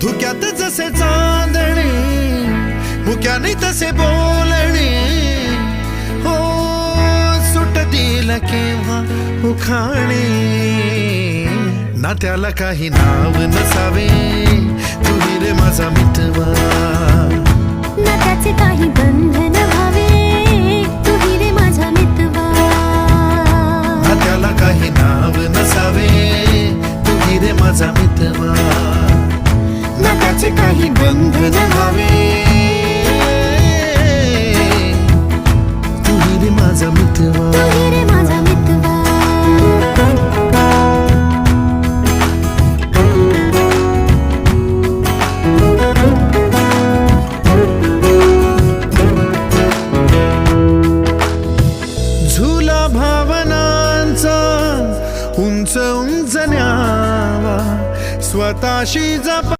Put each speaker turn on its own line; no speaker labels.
धुक्यात जसे चांदणे मुक्याने तसे बोलणे हो सुटतील केव्हा उखाणे ना त्याला काही नाव नसावे तुही रे माझा मितवा
ना त्याचे काही बंधन व्हावे तुही रे माझा मितवा
ना त्याला काही नाव नसावे तुही रे माझा मितवा ना त्याचे काही बंधन व्हावे तुही रे माझा मितवा
तुही रे माझा मितवा
झुला भावनांचा उंच उंच न्यावा स्वतःशी जपा